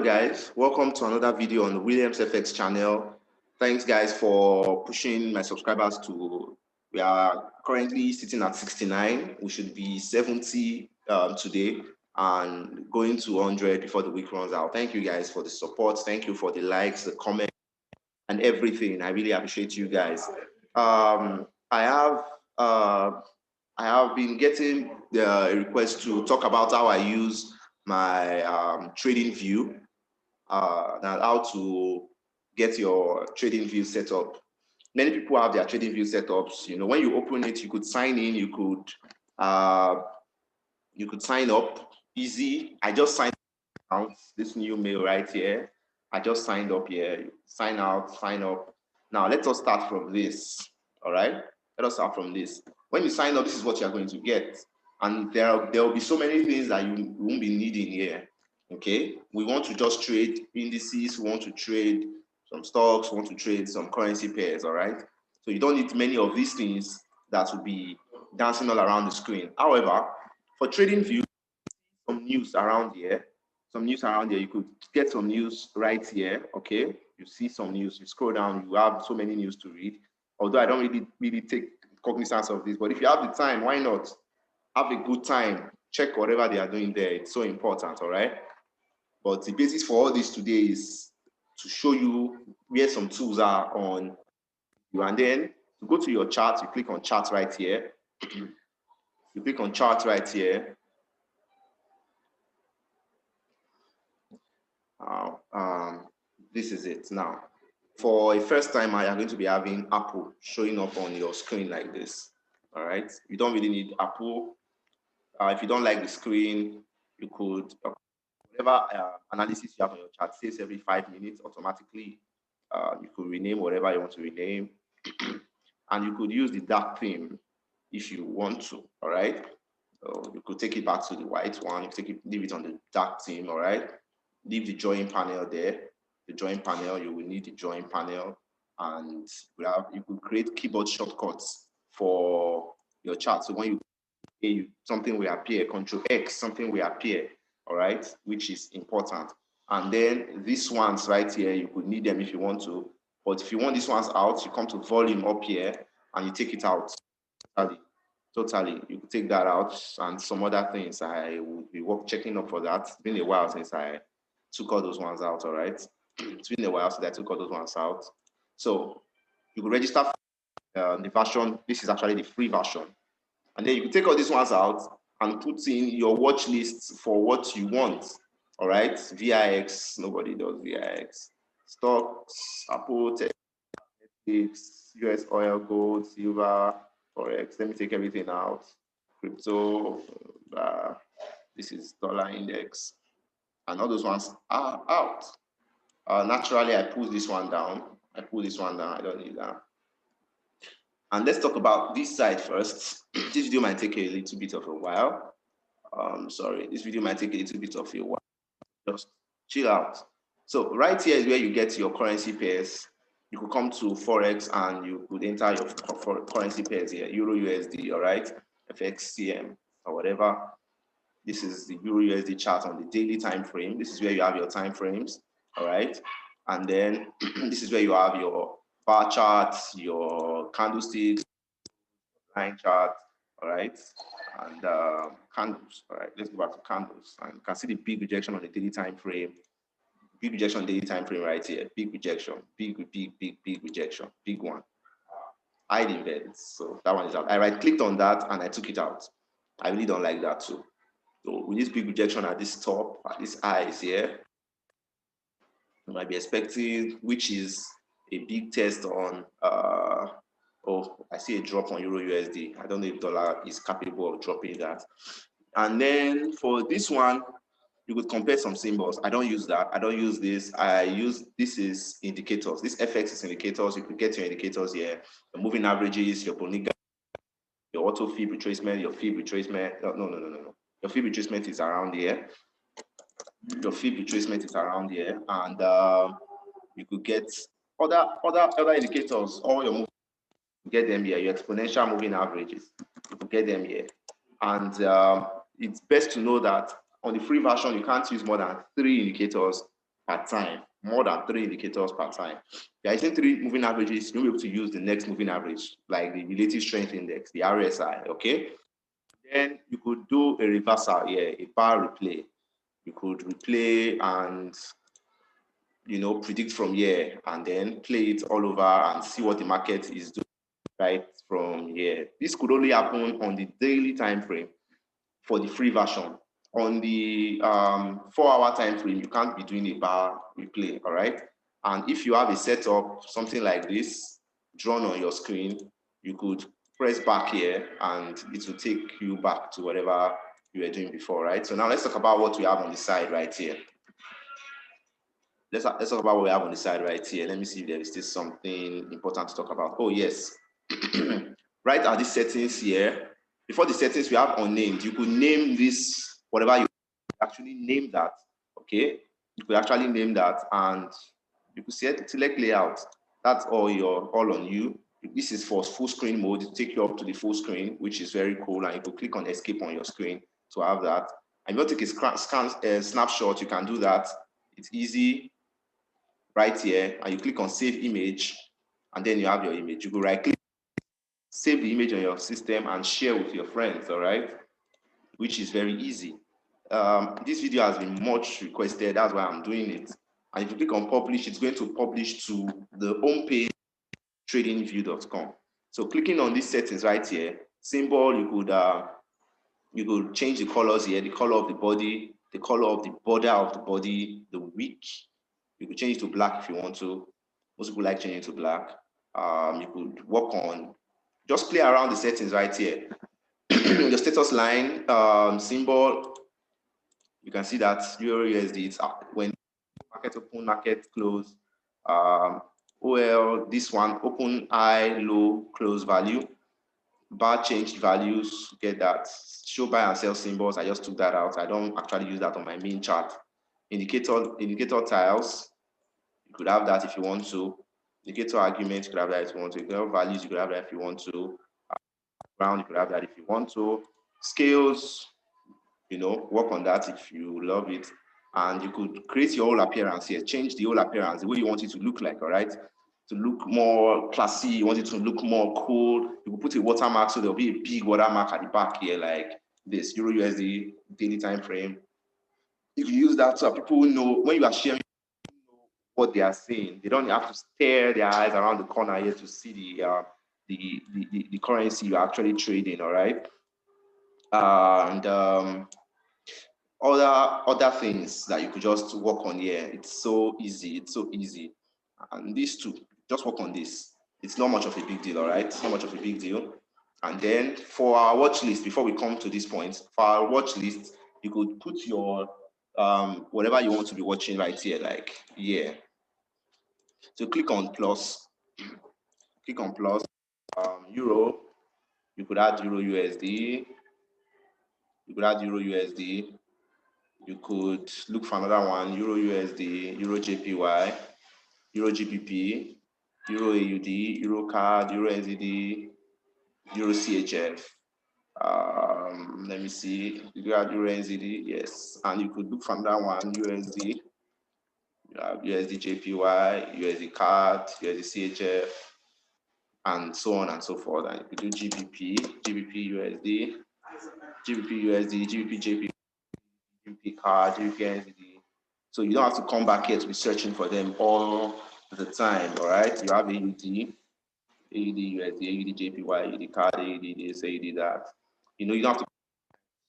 guys, welcome to another video on the Williams FX channel. Thanks guys for pushing my subscribers to, we are currently sitting at 69. We should be 70 today and going to 100 before the week runs out. Thank you guys for the support. Thank you for the likes, the comments, and everything. I really appreciate you guys. I have been getting the request to talk about how I use my trading view, and how to get your trading view set up. Many people have their trading view setups. You know, when you open it, you could sign in, you could sign up easy. I just signed out this new mail right here. I just signed up here. Sign out, sign up. Now let us start from this. All right, let us start from this. When you sign up, this is what you're going to get. And there will be so many things that you won't be needing here. Okay, we want to just trade indices, we want to trade some stocks, we want to trade some currency pairs. All right, so you don't need many of these things that will be dancing all around the screen. However, for trading view, some news around here, you could get some news right here. Okay, you see some news, you scroll down, you have so many news to read. Although I don't really take cognizance of this, but if you have the time, why not have a good time? Check whatever they are doing there. It's so important. All right, but the basis for all this today is to show you where some tools are on you, and then to go to your chart, you click on chart right here. You click on chart right here. This is it. Now, for a first timer, you're going to be having Apple showing up on your screen like this. All right, you don't really need Apple. If you don't like the screen, you could, whatever analysis you have on your chart says every 5 minutes automatically. You could rename whatever you want to rename, and you could use the dark theme if you want to. All right, so you could take it back to the white one. You take it, leave it on the dark theme. All right, leave the join panel there. The join panel, you will need the join panel, and you could create keyboard shortcuts for your chart. So when something will appear, Control X, something will appear. All right, which is important. And then these ones right here, you could need them if you want to, but if you want these ones out, you come to volume up here and you take it out totally. You could take that out, and some other things I would be checking up for that. It's been a while since I took all those ones out. All right, it's been a while since I took all those ones out. So you could register for the version. This is actually the free version, and then you can take all these ones out and put in your watch lists for what you want. All right, VIX, nobody does VIX. Stocks, Apple, Netflix, US oil, gold, silver, FOREX. Let me take everything out. Crypto, this is dollar index, and all those ones are out. Naturally, I pull this one down. I don't need that. And let's talk about this side first. This video might take a little bit of a while. This video might take a little bit of a while. Just chill out. So right here is where you get your currency pairs. You could come to Forex and you could enter your currency pairs here, Euro USD, all right, FXCM or whatever. This is the Euro USD chart on the daily time frame. This is where you have your time frames, all right. And then this is where you have your bar charts, your candlesticks, line chart, all right, and candles. All right, let's go back to candles, and you can see the big rejection on the daily time frame. Big rejection on the daily time frame right here. Big rejection, big rejection, big one. Hide events. So that one is out. I right clicked on that and I took it out. I really don't like that too. So with this big rejection at this top, at this highs here, you might be expecting, which is a big test on oh, I see a drop on Euro USD. I don't know if dollar is capable of dropping that. And then for this one, you could compare some symbols. I don't use that. I don't use this. This is indicators. This FX is indicators. You could get your indicators here. The moving averages, your Boniga, your auto fib retracement, your fib retracement. No. Your fib retracement is around here. Your fib retracement is around here. And you could get other indicators, all your moving, get them here. Your exponential moving averages, you could get them here. And it's best to know that on the free version, you can't use more than 3 indicators per time, more than 3 indicators per time. If you're using 3 moving averages, you'll be able to use the next moving average, like the relative strength index, the RSI, okay? Then you could do a reversal here, a bar replay. You could replay and, you know, predict from here and then play it all over and see what the market is doing right from here. This could only happen on the daily time frame for the free version. On the 4-hour time frame, you can't be doing a bar replay, all right? And if you have a setup, something like this, drawn on your screen, you could press back here and it will take you back to whatever you were doing before, right? So now let's talk about what we have on the side right here. Let's talk about what we have on the side right here. Let me see if there is still something important to talk about. Oh, yes. Right at the settings here, before the settings, we have unnamed. You could name this, whatever you actually name that, okay? You could actually name that and you could select layout. That's all on you. This is for full screen mode. It take you up to the full screen, which is very cool. And you could click on escape on your screen to have that. And if you want to take a snapshot, you can do that. It's easy right here. And you click on save image, and then you have your image. You go right click, save the image on your system and share with your friends, all right? Which is very easy. This video has been much requested, that's why I'm doing it. And if you click on publish, it's going to publish to the home page, tradingview.com. So clicking on these settings right here, symbol, you could change the colors here, the color of the body, the color of the border of the body, the wick. You could change it to black if you want to. Most people like changing it to black. You could work on, just play around the settings right here. Your status line symbol, you can see that Euro USD, it's up when market open, market close. OL, this one, open, high, low, close value. Bar change values, get that. Show buy and sell symbols, I just took that out. I don't actually use that on my main chart. Indicator tiles, you could have that if you want to. Indicator argument, you could have that if you want to. Indicator values, you could have that if you want to. Ground, you could have that if you want to. Scales, you know, work on that if you love it. And you could create your whole appearance here, change the whole appearance, the way you want it to look like, all right? To look more classy, you want it to look more cool. You could put a watermark, so there'll be a big watermark at the back here, like this, Euro USD, daily time frame. You can use that so people know when you are sharing what they are saying. They don't have to stare their eyes around the corner here to see the currency you're actually trading, all right? And other things that you could just work on here. It's so easy. It's so easy. And these two, just work on this. It's not much of a big deal, all right? It's not much of a big deal. And then for our watch list, before we come to this point, for our watch list, you could put your whatever you want to be watching right here, like here. So click on plus. Click on plus. Euro. You could add Euro USD. You could add Euro USD. You could look for another one, Euro USD, Euro JPY, Euro GBP, Euro AUD, Euro CAD, Euro NZD, Euro CHF. Let me see, you got Euro NZD, yes. And you could look for another one, USD. You have USD JPY, USD CAD, USD CHF, and so on and so forth. And you could do GBP, GBP USD, GBP USD, GBP JPY. GBP card, GBP NZD. So you don't have to come back here to be searching for them all the time, all right? You have AUD, USD, AUD JPY, AUD card, AUD this, AUD that. You know, you don't have to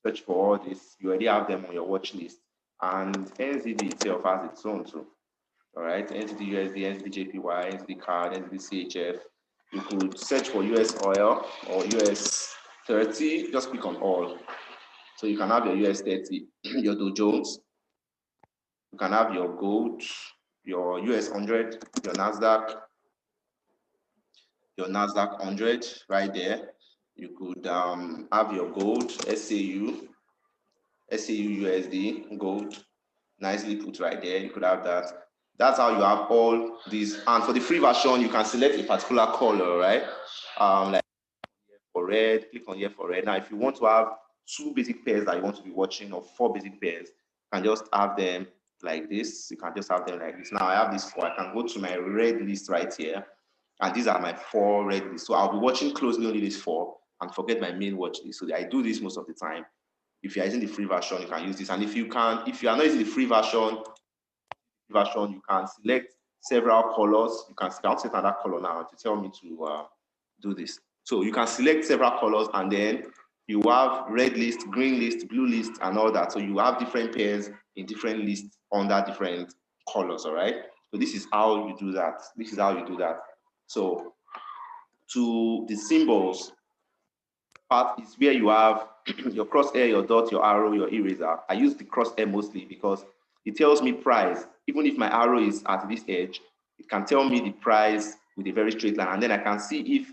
search for all this. You already have them on your watch list. And NZD itself has its own too, all right? NZD USD, NZD JPY, NZD card, NZD CHF. You could search for US oil or US 30, just click on all. So you can have your US 30, your Dow Jones. You can have your gold, your US 100, your NASDAQ 100 right there. You could have your gold, SAU USD, gold, nicely put right there. You could have that. That's how you have all these. And for the free version, you can select a particular color, right? Like for red, click on here for red. Now, if you want to have 2 basic pairs that you want to be watching or 4 basic pairs, you can just have them like this. You can just have them like this. Now I have this 4. I can go to my red list right here, and these are my 4 red lists. So I'll be watching closely only these 4 and forget my main watch list. So I do this most of the time. If you're using the free version, you can use this. And if you are not using the free version, you can select several colors. You can set another color now to tell me to do this. So you can select several colors, and then you have red list, green list, blue list, and all that. So you have different pairs in different lists under different colors, all right? So this is how you do that. This is how you do that. So to the symbols part is where you have your crosshair, your dot, your arrow, your eraser. I use the crosshair mostly because it tells me price. Even if my arrow is at this edge, it can tell me the price with a very straight line, and then I can see if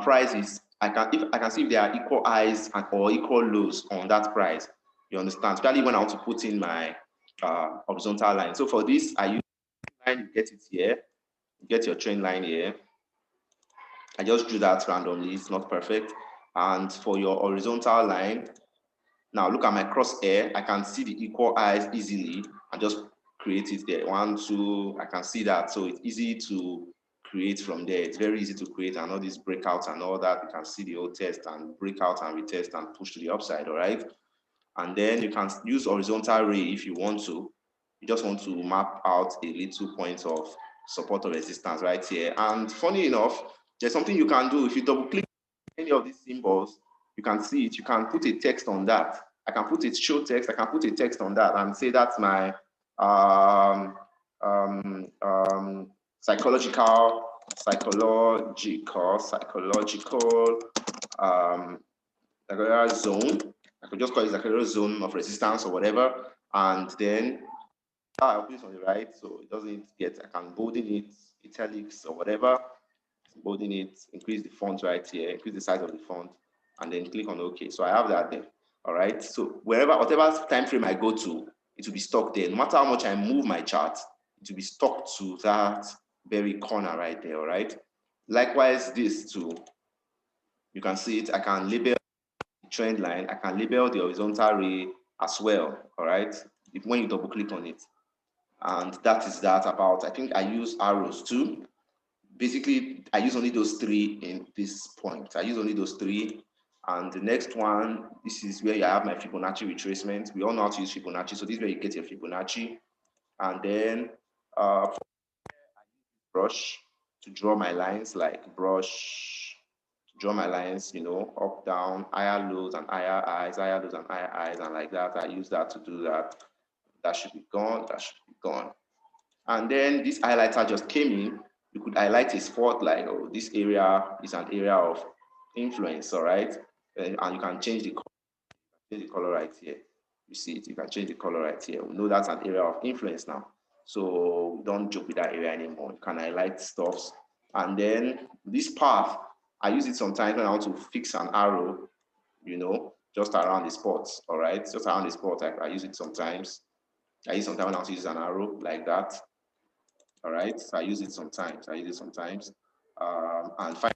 price is I can see if there are equal highs or equal lows on that price. You understand? Especially when I want to put in my horizontal line. So for this, I use line. You get it here. You get your trend line here. I just drew that randomly. It's not perfect. And for your horizontal line, now look at my crosshair. I can see the equal highs easily and just create it there. 1, 2, I can see that. So it's easy to create from there. It's very easy to create, and all these breakouts and all that. You can see the old test and breakout and retest and push to the upside, all right? And then you can use horizontal ray if you want to. You just want to map out a little point of support or resistance right here. And funny enough, there's something you can do. If you double click any of these symbols, you can see it. You can put a text on that. I can put it show text. I can put a text on that and say that's my psychological zone. I could just call it Zacharias zone of resistance or whatever. And then I'll put it on the right so it doesn't get, I can bolden it, italics or whatever. Bolden it, increase the font right here, increase the size of the font, and then click on OK. So I have that there. All right. So whatever time frame I go to, it will be stuck there. No matter how much I move my chart, it will be stuck to that very corner right there. All right. Likewise, this too. You can see it. I can label the trend line. I can label the horizontal ray as well. All right. When you double click on it. And that is that about, I think I use arrows too. Basically, I use only those 3 in this point. I use only those 3. And the next one, this is where I have my Fibonacci retracement. We all know how to use Fibonacci. So this is where you get your Fibonacci. And then I use brush to draw my lines, like brush to draw my lines, you know, up, down, higher lows and higher highs, higher lows and higher highs, and like that. I use that to do that. That should be gone. That should be gone. And then this highlighter just came in. You could highlight a spot like, oh, this area is an area of influence, all right? And you can change the color right here. You see it, you can change the color right here. We know that's an area of influence now. So don't joke with that area anymore. You can highlight stuffs. And then this path, I use it sometimes when I want to fix an arrow, you know, just around the spots, all right? Just around the spot, I use it sometimes. I use sometimes when I want to use an arrow like that. All right, so I use it sometimes. And finally,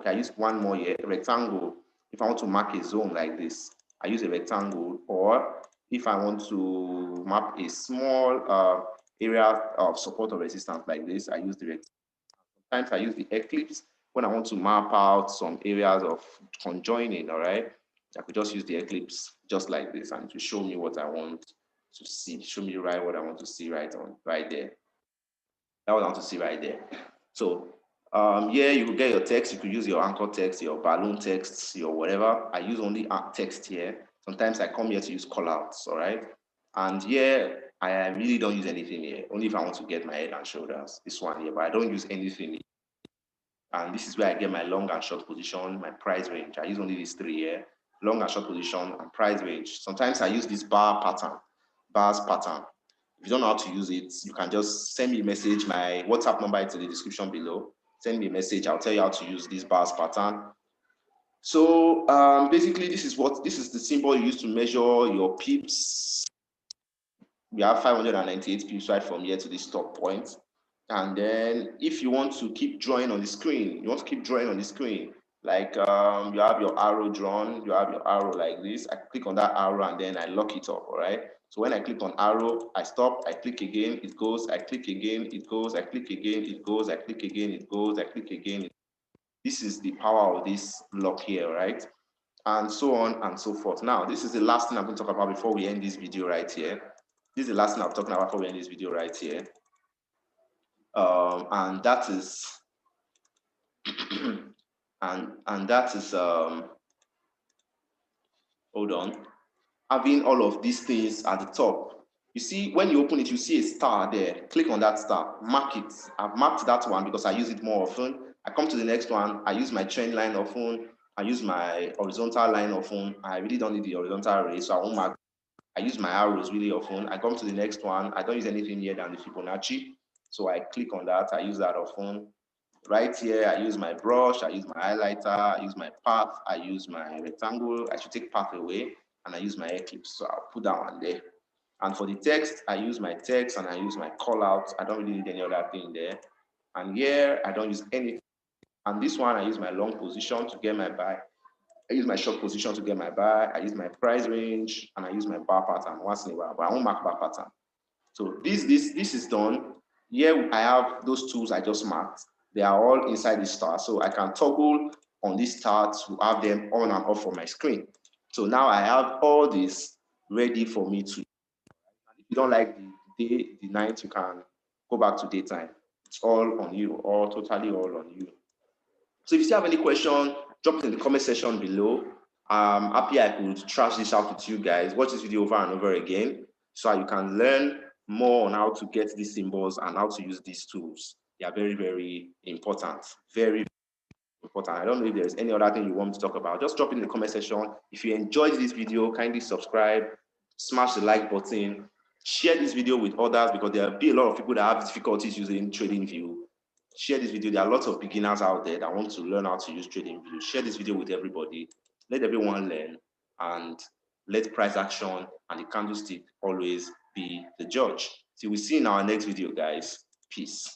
I use one more here, a rectangle. If I want to mark a zone like this, I use a rectangle. Or if I want to map a small area of support or resistance like this, I use the rectangle. Sometimes I use the eclipse when I want to map out some areas of conjoining, all right? I could just use the eclipse just like this, and to show me what I want to see, show me what I want to see right there. That was I want to see right there. So yeah, you could get your text. You could use your anchor text, your balloon text, your whatever. I use only text here. Sometimes I come here to use callouts, all right? And here, I really don't use anything here. Only if I want to get my head and shoulders. This one here, but I don't use anything here. And this is where I get my long and short position, my price range. I use only these 3 here: long and short position and price range. Sometimes I use this bars pattern. If you don't know how to use it, you can just send me a message. My WhatsApp number is in the description below. Send me a message. I'll tell you how to use this bars pattern. So basically, this is the symbol you use to measure your pips. We have 598 pips right from here to this top point. And then if you want to keep drawing on the screen, like you have your arrow drawn, you have your arrow like this. I click on that arrow and then I lock it up, all right? So when I click on arrow, I stop, I click again, it goes, I click again, it goes, I click again, it goes, I click again, it goes, I click again. This is the power of this lock here, right? And so on and so forth. Now, this is the last thing I'm going to talk about before we end this video right here. This is the last thing I'm talking about before we end this video right here. And that is, and that is, hold on, having all of these things at the top. You see, when you open it, you see a star there. Click on that star, mark it. I've marked that one because I use it more often. I come to the next one, I use my trend line often. I use my horizontal line often. I really don't need the horizontal ray, so I won't mark. I use my arrows really often. I come to the next one. I don't use anything here than the Fibonacci. So I click on that. I use that often. Right here, I use my brush. I use my highlighter. I use my path. I use my rectangle. I should take path away. And I use my eclipse. So I'll put that one there. And for the text, I use my text and I use my call out. I don't really need any other thing there. And here, I don't use anything. And this one, I use my long position to get my buy. I use my short position to get my buy. I use my price range and I use my bar pattern once in a while, but I won't mark bar pattern. So this is done. Here I have those tools I just marked. They are all inside the star. So I can toggle on this star to have them on and off on my screen. So now I have all this ready for me to. If you don't like the day, the night, you can go back to daytime. It's all on you, all totally all on you. So if you still have any question, drop it in the comment section below. I'm happy I could trash this out with you guys. Watch this video over and over again so you can learn more on how to get these symbols and how to use these tools. They are very, very important. Very important. I don't know if there's any other thing you want me to talk about. Just drop it in the comment section. If you enjoyed this video, kindly subscribe, smash the like button, share this video with others because there will be a lot of people that have difficulties using TradingView. Share this video. There are lots of beginners out there that want to learn how to use TradingView. Share this video with everybody. Let everyone learn and let price action and the candlestick always be the judge. Till we see in our next video, guys. Peace.